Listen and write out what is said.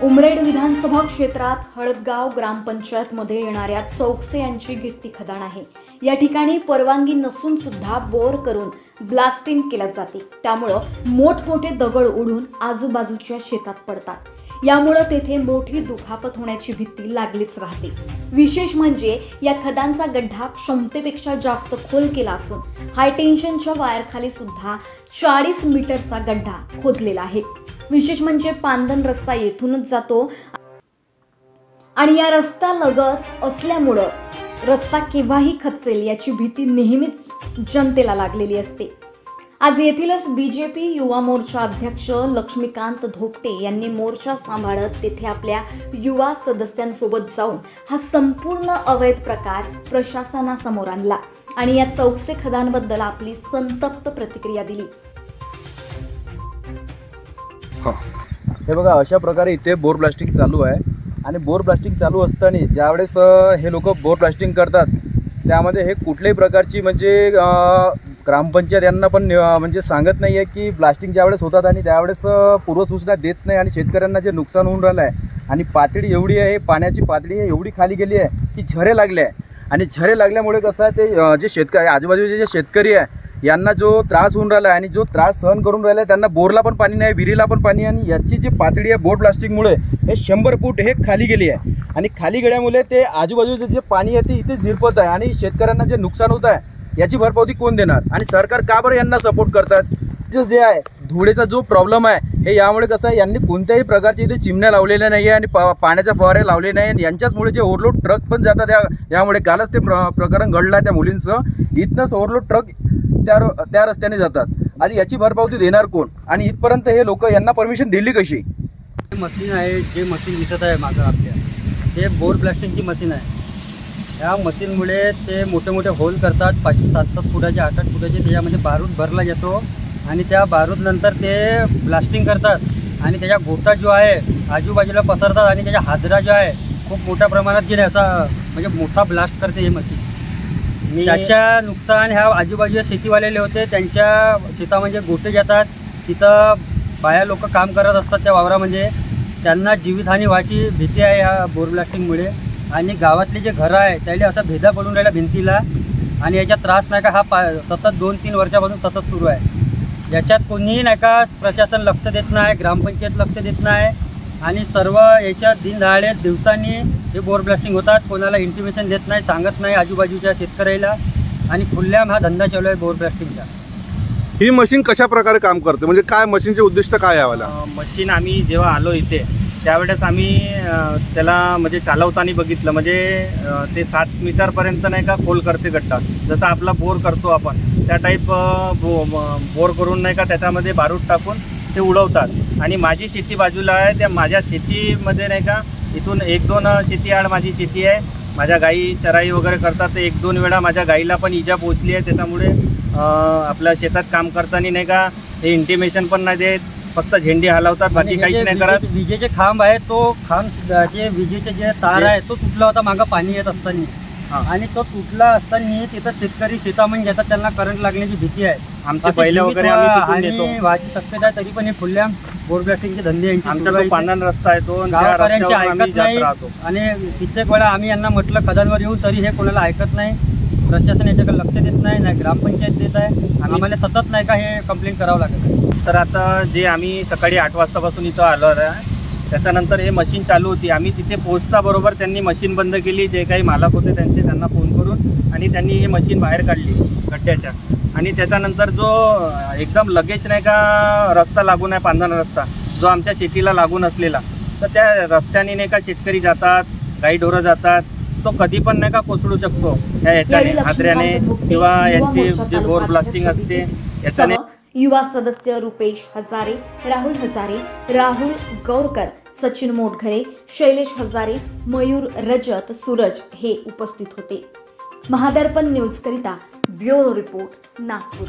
उमरेड विधानसभा क्षेत्रात हळदगाव ग्रामपंचायतमध्ये येणाऱ्या चौकसे यांची गिट्टी खदान आहे। या ठिकाणी परवानगी नसून सुद्धा बोर करून ब्लास्टिंग केले जाते। त्यामुळे मोठमोठे दगड उडून आजूबाजूच्या शेतात पडतात। यामुळे तेथे मोठी दुखापत होण्याची भीती लागलीच राहते। विशेष म्हणजे या खदानचा गड्ढा क्षमतेपेक्षा जास्त खोल केला असून हाय टेन्शनच्या वायरखाली सुद्धा 40 मीटरचा गड्ढा खोदलेला आहे। विशेष म्हणजे पांदन रस्ता येथूनच जातो आणि या रस्ता लगत असल्यामुळे रस्ता केव्हाही खचेल याची भीती नेहमीच जनतेला लागलेली असते। आज येथीलच बीजेपी युवा मोर्चा अध्यक्ष लक्ष्मीकांत धोपटे यांनी मोर्चा सांभाळत तेथे आपल्या युवा सदस्यांसोबत जाऊन हा संपूर्ण अवैध प्रकार प्रशासनासमोर आणला आणि या चौकसे खदानबद्दल आपली संतप्त प्रतिक्रिया दिली। हे बघा, अशा प्रकारे इथे बोर ब्लास्टिंग चालू आहे आणि बोर ब्लास्टिंग चालू असताना ज्यावेळेस हे लोक बोर ब्लास्टिंग करतात त्यामध्ये हे कुठल्याही प्रकारची म्हणजे ग्रामपंचायत यांना पण म्हणजे सांगत नाही आहे की ब्लास्टिंग ज्यावेळेस होतात आणि त्यावेळेस पूर्वसूचना देत नाही आणि शेतकऱ्यांना जे नुकसान होऊन राहिलं आहे आणि पातळी एवढी आहे, पाण्याची पातळी एवढी खाली गेली आहे की झरे लागले आहे आणि झरे लागल्यामुळे कसं आहे ते जे शेतकरी आजूबाजूचे जे शेतकरी आहे यांना जो त्रास होऊन राहिला आणि जो त्रास सहन करून राहिला त्यांना बोरला पण पाणी नाही, विहिरीला पण पाणी, आणि याची जी पातळी आहे बोर ब्लास्टिंगमुळे हे 100 फूट हे खाली गेली आहे आणि खाली गेल्यामुळे ते आजूबाजूचे जे पाणी आहे ते इथे झिरपत आहे आणि शेतकऱ्यांना जे नुकसान होत आहे याची भरपावती कोण देणार आणि सरकार का बरं यांना सपोर्ट करतात? जे आहे धुळेचा जो प्रॉब्लेम आहे हे यामुळे कसं आहे, यांनी कोणत्याही प्रकारचे इथे चिमण्या लावलेल्या नाही आहे आणि पाण्याच्या फवारे लावले नाही आणि यांच्याचमुळे जे ओव्हरलोड ट्रक पण जातात यामुळे कालच ते प्रकरण घडलं आहे त्या मुलींचं। इथनंच ओव्हरलोड ट्रक त्या रस्त्याने जातात आणि याची भरपावती देणार कोण आणि इथपर्यंत हे लोक यांना परमिशन दिली कशी? मशीन आहे, जे मशीन दिसत आहे मागं आपल्या, ते बोर ब्लास्टिंगची मशीन आहे। या मशीनमुळे ते मोठे मोठे होल करतात, 5-7 फुटाचे 8-8 फुटाचे, त्याच्यामध्ये बारूद भरला जातो आणि त्या बारूद नंतर ते ब्लास्टिंग करतात आणि त्याच्या गोटा जो आहे आजूबाजूला पसरतात आणि त्याच्या हादरा जो आहे खूप मोठ्या प्रमाणात जे असा म्हणजे मोठा ब्लास्ट करते हे मशीन। त्याच्या नुकसान ह्या आजूबाजूला शेतीवालेले होते, त्यांच्या शेतामध्ये गोटे जातात, तिथं बाया लोक काम करत असतात त्या वावरामध्ये, त्यांना जीवितहानी व्हायची भीती आहे ह्या बोर ब्लास्टिंगमुळे। आणि गावातले जे घरं आहे त्याला असा भेदा पडून राहिला भिंतीला आणि याचा त्रास नाही का हा सतत 2-3 वर्षापासून सतत सुरू आहे। याच्यात कोणीही नाही का प्रशासन लक्ष देत नाही, ग्रामपंचायत लक्ष देत नाही आणि सर्व याच्यात दिनदहाडे दिवसांनी हे बोर ब्लास्टिंग होतात, कोणाला इंटिमेशन देत नाही, सांगत नाही आजूबाजूच्या शेतकऱ्याला आणि खुल्ल्याम हा धंदा चालू आहे बोर ब्लास्टिंगचा। ही मशीन कशा प्रकारे काम करते, म्हणजे काय मशीनचे उद्दिष्ट काय यावेळेला? मशीन आम्ही जेव्हा आलो इथे त्यावेळेस आम्ही त्याला म्हणजे चालवताना बघितलं, म्हणजे ते 7 मीटरपर्यंत नाही का खोल करते गड्डा, जसं आपला बोर करतो आपण त्या टाईप बोर करून नाही का त्याच्यामध्ये बारूद टाकून ते उडवतात। आणि माझी शेती बाजूला आहे, त्या माझ्या शेतीमध्ये नाही का इथून 1-2 शेती आड माझी शेती आहे, माझ्या गाई चराई वगैरे करतात, तर 1-2 वेळा माझ्या गाईला पण इजा पोचली आहे। त्याच्यामुळे आपल्या शेतात काम करताना नाही का हे इंटिमेशन पण नाही देत, फक्त झेंडी हलवतात, बाकी काहीच नाही करत। विजेचे खांब आहे, तो खांब जे विजेचे जे तार आहे तो तुटला होता मागं पाणी येत असताना आणि तो तुटला असताना तिथं शेतकरी शेतामध्ये येतात, त्यांना करंट लागण्याची भीती आहे। आमचे पहिले वगैरे आम्ही व्हायची शक्यता आहे, तरी पण हे खुल्ल्या बोर ब्लास्टिंगचे धंदे यांचे आमचा पांदन रस्ता आहे तो गावकऱ्यांची ऐकत नाही आणि कित्येक वेळा आम्ही यांना म्हटलं खदानवर येऊन तरी हे कोणाला ऐकत नाही, प्रशासन याच्याकडे लक्ष देत नाही, ग्रामपंचायत देत आहे, आम्हाला सतत नाही का हे कंप्लेंट करावं लागत आहे। तर आता जे आम्ही सकाळी 8 वाजतापासून इथं आलो आहे त्याच्यानंतर हे मशीन चालू होती, आम्ही तिथे पोहोचताबरोबर त्यांनी मशीन बंद केली, जे काही मालक होते त्यांना फोन करून आणि त्यांनी हे मशीन बाहेर काढली गड्ड्याच्या। आणि त्याच्यानंतर जो एकदम लगेच नाही का रस्ता लागून आहे, पांदन रस्ता जो आमच्या शेतीला लागून असलेला, तर त्या रस्त्याने नाही का शेतकरी जातात, गाई ढोरं जातात, तो कधी पण नाही का कोसळू शकतो याच्याने, हादऱ्याने किंवा यांची जे बोर ब्लास्टिंग असते याच्याने। युवा सदस्य रुपेश हजारे, राहुल हजारे, राहुल गौरकर, सचिन मोटघरे, शैलेश हजारे, मयूर रजत, सूरज हे उपस्थित होते। महादर्पण न्यूज करिता ब्युरो रिपोर्ट, नागपूर।